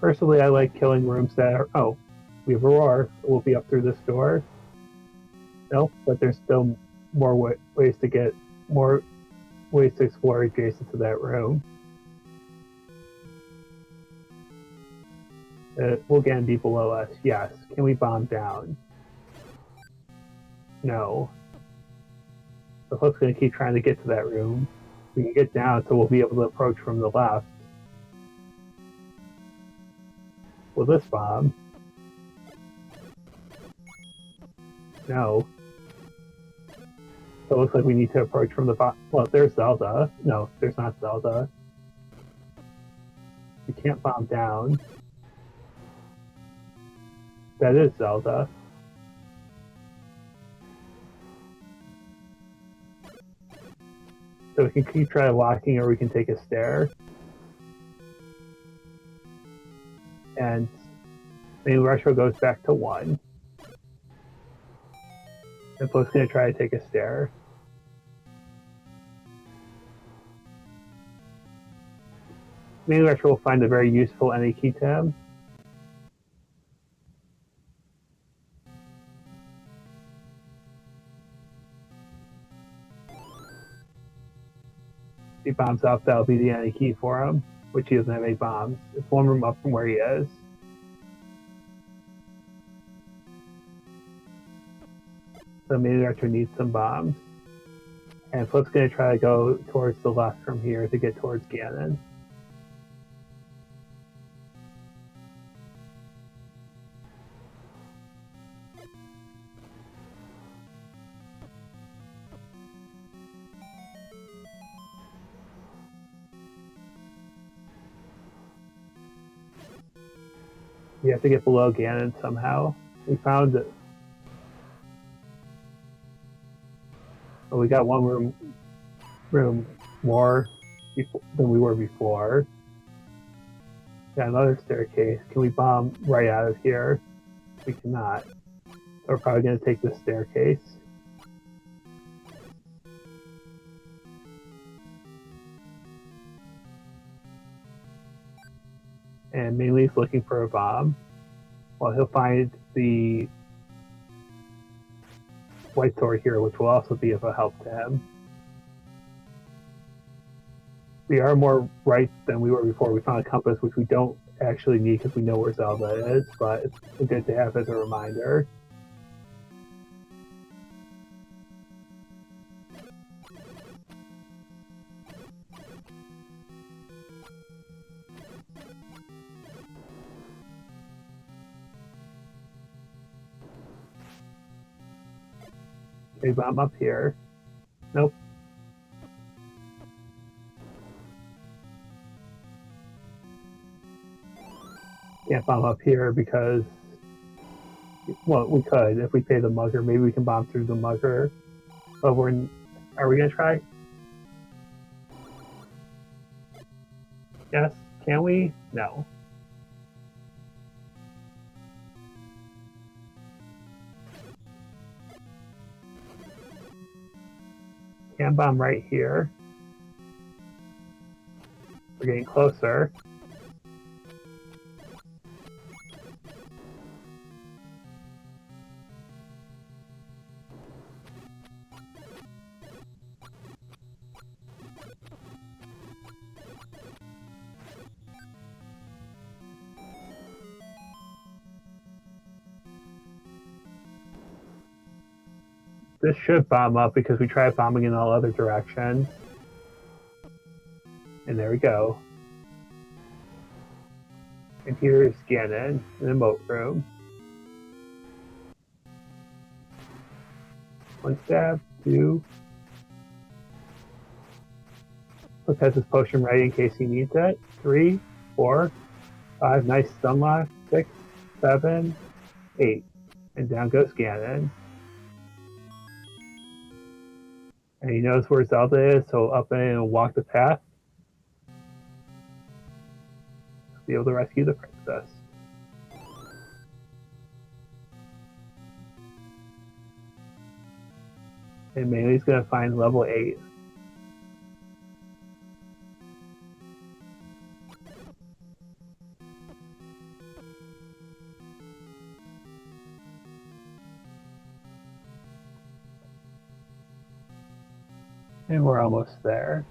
[SPEAKER 1] Personally, I like killing rooms that are... Oh, we have a roar. We'll be up through this door. No, but there's still more ways to get... More ways to explore adjacent to that room. Will Ganon be below us? Yes. Can we bomb down? No. So Flip's going to keep trying to get to that room. We can get down, so we'll be able to approach from the left. Will this bomb? No. So it looks like we need to approach from the bottom. Well, there's Zelda. No, there's not Zelda. We can't bomb down. That is Zelda. So we can keep trying walking, or we can take a stair. And MainelyRetro goes back to 1. And Flip's going to try to take a stair. MainelyRetro will find a very useful any key to him. He bombs up, that'll be the any key for him, which he doesn't have any bombs. It's one room up from where he is. So MainelyRetro needs some bombs. And Flip's going to try to go towards the left from here to get towards Ganon. We have to get below Ganon somehow. We found it. Oh, we got one room more than we were before. Got another staircase. Can we bomb right out of here? We cannot. So we're probably going to take this staircase. And Mainely's looking for a bomb. Well, he'll find the white sword here, which will also be of a help to him. We are more right than we were before. We found a compass, which we don't actually need because we know where Zelda is, but it's good to have as a reminder. Okay, bomb up here. Nope. Can't bomb up here because, well, we could if we pay the mugger. Maybe we can bomb through the mugger. But are we gonna try? Yes. Can we? No. Can bomb right here. We're getting closer. This should bomb up because we tried bombing in all other directions. And there we go. And here is Ganon in the moat room. One stab, two. Flip has his potion ready in case he needs it. 3, 4, 5, nice stun lock. 6, 7, 8. And down goes Ganon. And he knows where Zelda is, so up and walk the path. Be able to rescue the princess. And Mainely's gonna find level 8. And we're almost there.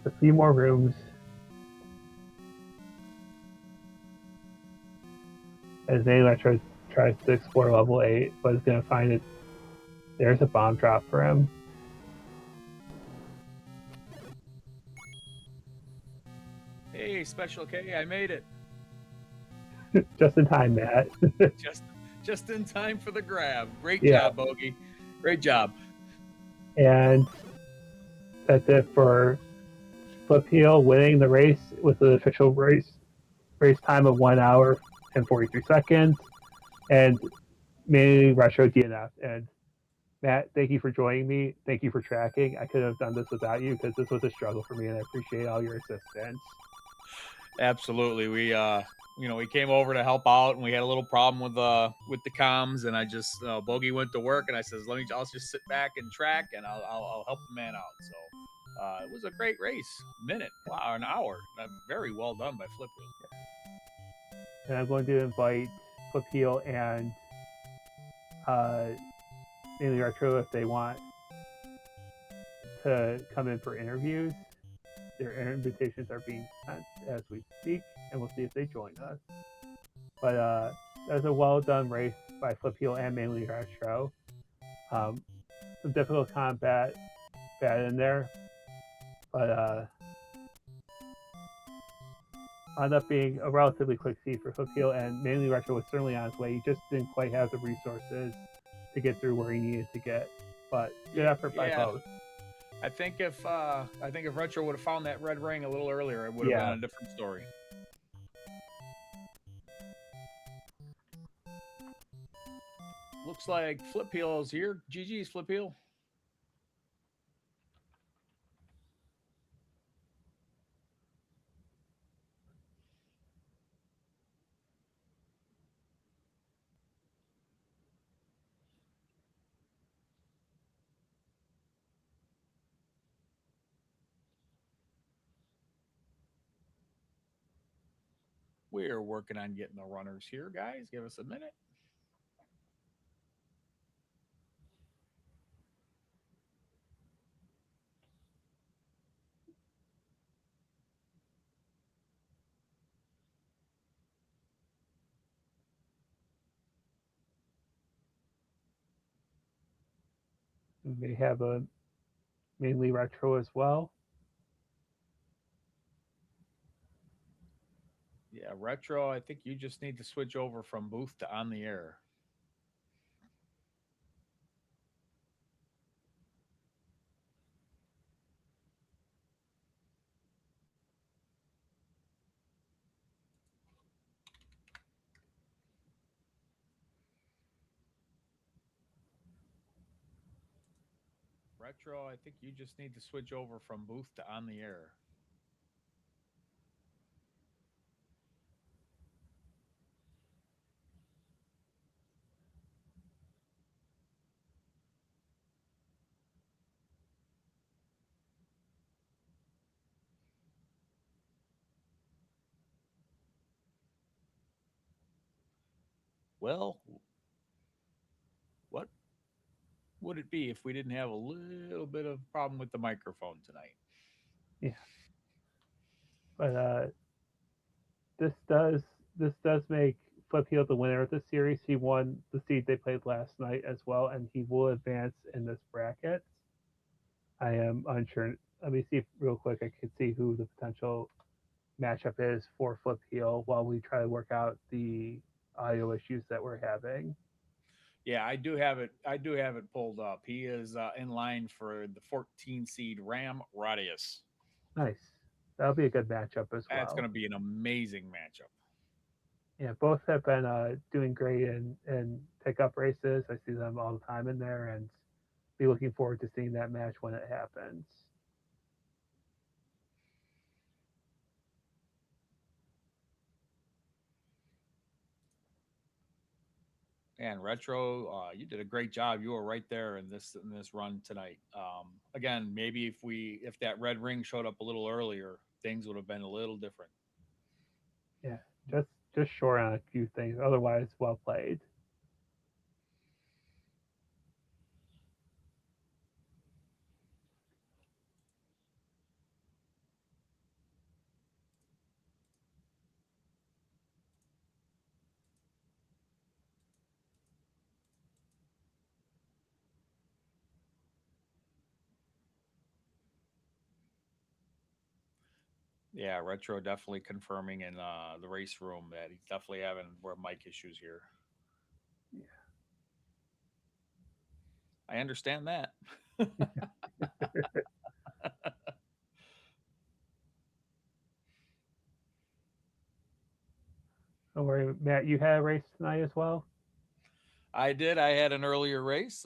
[SPEAKER 1] A few more rooms. As MainelyRetro tries to explore level 8, but is going to find it. There's a bomb drop for him.
[SPEAKER 2] Hey, Special K, I made it.
[SPEAKER 1] Just in time, Matt.
[SPEAKER 2] just in time for the grab. Great job, Bogey. Great job.
[SPEAKER 1] And that's it for Flipheal winning the race with the official race time of 1 hour and 43 seconds. And MainelyRetro DNF. And Matt, thank you for joining me. Thank you for tracking. I couldn't have done this without you because this was a struggle for me, and I appreciate all your assistance.
[SPEAKER 2] Absolutely. We came over to help out, and we had a little problem with the comms, and I just Bogey went to work, and I says, I'll just sit back and track, and I'll help the man out. So it was a great race. Minute, wow, an hour. Very well done by Flipheal.
[SPEAKER 1] And I'm going to invite Flipheal and uh, MainelyRetro if they want to come in for interviews. Their invitations are being sent as we speak, and we'll see if they join us. But that was a well done race by Flipheal and MainelyRetro. Some difficult combat bad in there, but ended up being a relatively quick seed for Flipheal, and MainelyRetro was certainly on his way. He just didn't quite have the resources to get through where he needed to get. But good effort by both.
[SPEAKER 2] I think if Retro would have found that red ring a little earlier, it would have been a different story. Looks like Flipheal is here. GG's Flipheal. We're working on getting the runners here, guys. Give us a minute.
[SPEAKER 1] We may have a MainelyRetro as well.
[SPEAKER 2] Yeah, Retro, I think you just need to switch over from booth to on the air. Retro, I think you just need to switch over from booth to on the air. Well, what would it be if we didn't have a little bit of problem with the microphone tonight?
[SPEAKER 1] Yeah, but this this does make Flipheal the winner of the series. He won the seed they played last night as well, and he will advance in this bracket. I am unsure. Let me see real quick. I can see who the potential matchup is for Flipheal while we try to work out the audio issues that we're having.
[SPEAKER 2] Yeah, I do have it. I do have it pulled up. He is in line for the 14 seed Ram Radius.
[SPEAKER 1] Nice. That'll be a good matchup as
[SPEAKER 2] That's going
[SPEAKER 1] well.
[SPEAKER 2] to be an amazing matchup.
[SPEAKER 1] Yeah, both have been doing great in pickup races. I see them all the time in there, and be looking forward to seeing that match when it happens.
[SPEAKER 2] And Retro, you did a great job. You were right there in this run tonight. Again, maybe if that red ring showed up a little earlier, things would have been a little different.
[SPEAKER 1] Yeah, just short on a few things. Otherwise, well played.
[SPEAKER 2] Yeah, Retro definitely confirming in the race room that he's definitely having mic issues here.
[SPEAKER 1] Yeah.
[SPEAKER 2] I understand that.
[SPEAKER 1] Don't worry, Matt. You had a race tonight as well.
[SPEAKER 2] I did. I had an earlier race.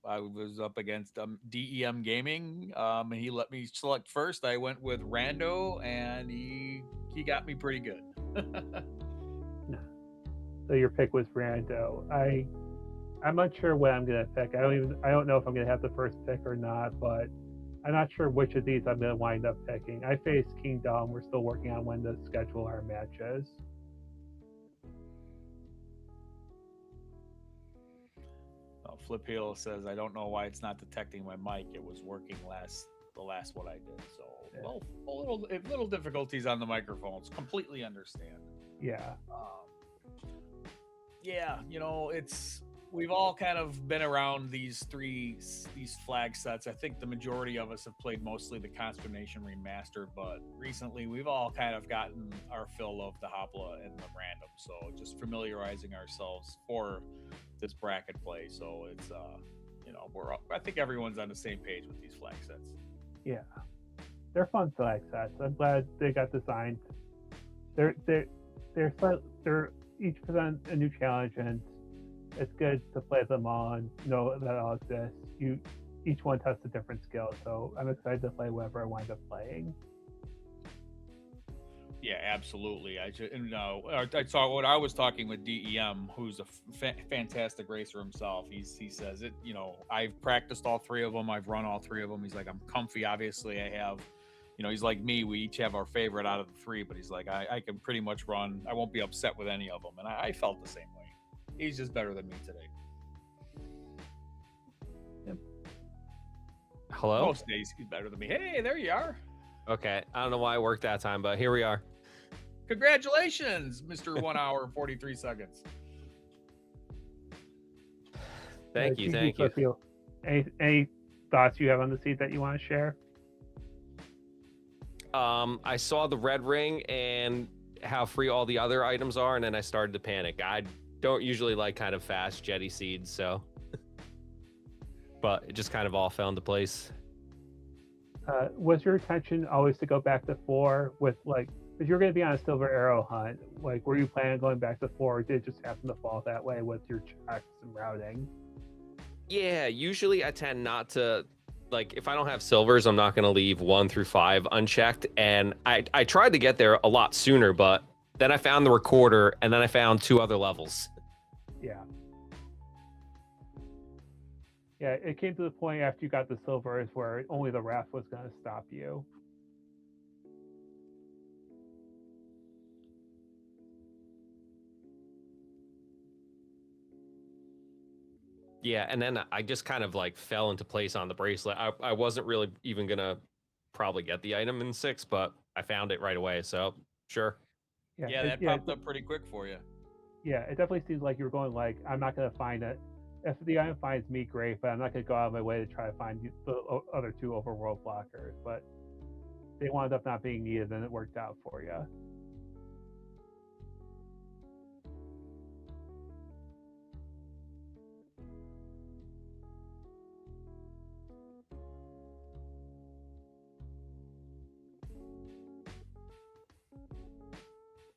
[SPEAKER 2] I was up against DEM Gaming, and he let me select first. I went with Rando, and he got me pretty good.
[SPEAKER 1] So your pick was Rando. I'm not sure what I'm gonna pick. I don't know if I'm gonna have the first pick or not, but I'm not sure which of these I'm gonna wind up picking. I face Kingdom. We're still working on when to schedule our matches.
[SPEAKER 2] Flipheal says, I don't know why it's not detecting my mic. It was working the last one I did. So,
[SPEAKER 1] Yeah.
[SPEAKER 2] well, little difficulties on the microphones. Completely understand.
[SPEAKER 1] Yeah.
[SPEAKER 2] Yeah, we've all kind of been around these flag sets. I think the majority of us have played mostly the Consternation Remastered, but recently we've all kind of gotten our fill of the Hopla and the Random. So just familiarizing ourselves for this bracket play. So it's I think everyone's on the same page with these flag sets.
[SPEAKER 1] Yeah, they're fun flag sets. I'm glad they got designed. They're each present a new challenge, and it's good to play them all and know that all exists. Each one tests a different skill, so I'm excited to play whatever I wind up playing.
[SPEAKER 2] Yeah, absolutely. I saw what I was talking with DEM, who's a fantastic racer himself. He says it. I've practiced all three of them. I've run all three of them. He's like, I'm comfy. Obviously, I have. He's like me. We each have our favorite out of the three, but he's like, I can pretty much run. I won't be upset with any of them, and I felt the same way. He's just better than me today.
[SPEAKER 1] Yep.
[SPEAKER 3] Hello?
[SPEAKER 2] Most days he's better than me. Hey, there you are.
[SPEAKER 3] Okay. I don't know why it worked that time, but here we are.
[SPEAKER 2] Congratulations, Mr. 1 hour and 43 seconds.
[SPEAKER 3] Thank you.
[SPEAKER 1] Any thoughts you have on the seed that you want to share?
[SPEAKER 3] I saw the red ring and how free all the other items are, and then I started to panic. I don't usually like kind of fast jetty seeds, so but it just kind of all fell into place.
[SPEAKER 1] Was your intention always to go back to 4 with because you're going to be on a silver arrow hunt? Like, were you planning on going back to 4, or did it just happen to fall that way with your checks and routing?
[SPEAKER 3] Yeah, usually I tend not to, if I don't have silvers, I'm not going to leave 1 through 5 unchecked. And I tried to get there a lot sooner, but then I found the recorder, and then I found 2 other levels.
[SPEAKER 1] Yeah. Yeah, it came to the point after you got the silvers where only the raft was going to stop you.
[SPEAKER 3] Yeah, and then I just kind of fell into place on the bracelet. I wasn't really even going to probably get the item in 6, but I found it right away, so sure.
[SPEAKER 2] Yeah, that popped up pretty quick for you.
[SPEAKER 1] Yeah, it definitely seems like you were going I'm not going to find it. If the item finds me, great, but I'm not going to go out of my way to try to find the other 2 overworld blockers. But they wound up not being needed, and it worked out for you.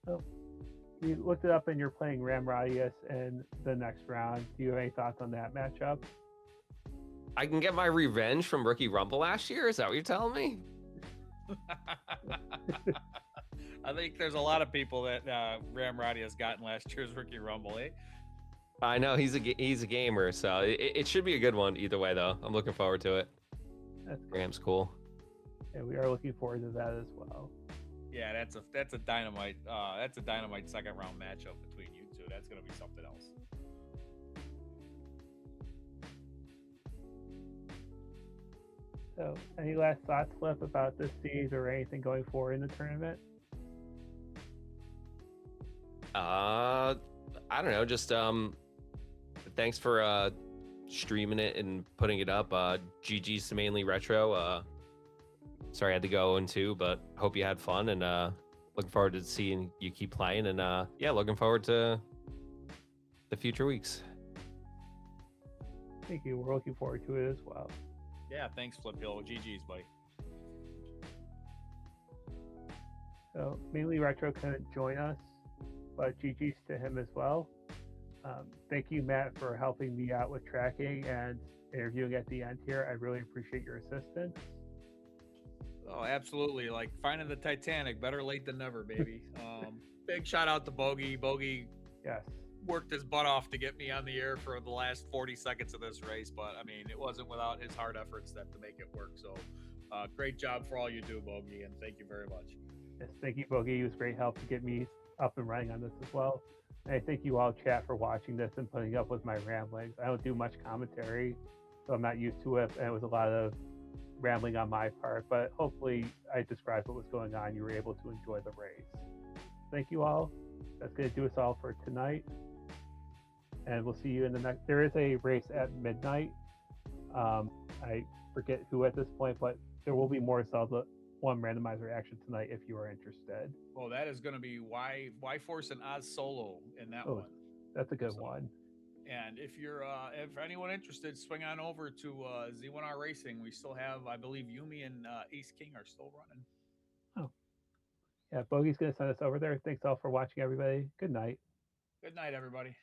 [SPEAKER 1] So you looked it up, and you're playing Ramradius in the next round. Do you have any thoughts on that matchup?
[SPEAKER 3] I can get my revenge from Rookie Rumble last year? Is that what you're telling me?
[SPEAKER 2] I think there's a lot of people that Ramradi has gotten last year's Rookie Rumble, eh?
[SPEAKER 3] I know he's a gamer, so it should be a good one either way, though. I'm looking forward to it.
[SPEAKER 1] That's cool.
[SPEAKER 3] Ram's cool.
[SPEAKER 1] Yeah, we are looking forward to that as well.
[SPEAKER 2] Yeah, that's a dynamite second round matchup between you two. That's gonna be something else.
[SPEAKER 1] So, any last thoughts, Flip, about this series or anything going forward in the tournament?
[SPEAKER 3] I don't know. Just thanks for streaming it and putting it up. GG's to MainelyRetro. Sorry I had to go in too, but hope you had fun, and looking forward to seeing you keep playing, and yeah, looking forward to the future weeks.
[SPEAKER 1] Thank you. We're looking forward to it as well.
[SPEAKER 2] Yeah, thanks, Flipheal. GG's, buddy.
[SPEAKER 1] So, MainelyRetro couldn't join us, but GG's to him as well. Thank you, Matt, for helping me out with tracking, and interviewing at the end here. I really appreciate your assistance.
[SPEAKER 2] Oh, absolutely. Like finding the Titanic, better late than never, baby. Big shout out to Bogey. Bogey
[SPEAKER 1] Yes.
[SPEAKER 2] worked his butt off to get me on the air for the last 40 seconds of this race, but I mean, it wasn't without his hard efforts that to make it work. So, great job for all you do, Bogey, and thank you very much.
[SPEAKER 1] Yes, thank you, Bogey. It was great help to get me up and running on this as well. And I thank you all, chat, for watching this and putting up with my ramblings. I don't do much commentary, so I'm not used to it, and it was a lot of rambling on my part, but hopefully I described what was going on. You were able to enjoy the race. Thank you all. That's going to do us all for tonight. And we'll see you in the next. There is a race at midnight. I forget who at this point, but there will be more Zelda 1 randomizer action tonight if you are interested.
[SPEAKER 2] Oh, that is going to be Y Force and Oz Solo in that one.
[SPEAKER 1] That's a good one.
[SPEAKER 2] And if you're if anyone interested, swing on over to Z1R Racing. We still have, I believe, Yumi and Ace King are still running.
[SPEAKER 1] Oh, yeah. Bogey's going to send us over there. Thanks all for watching, everybody. Good night.
[SPEAKER 2] Good night, everybody.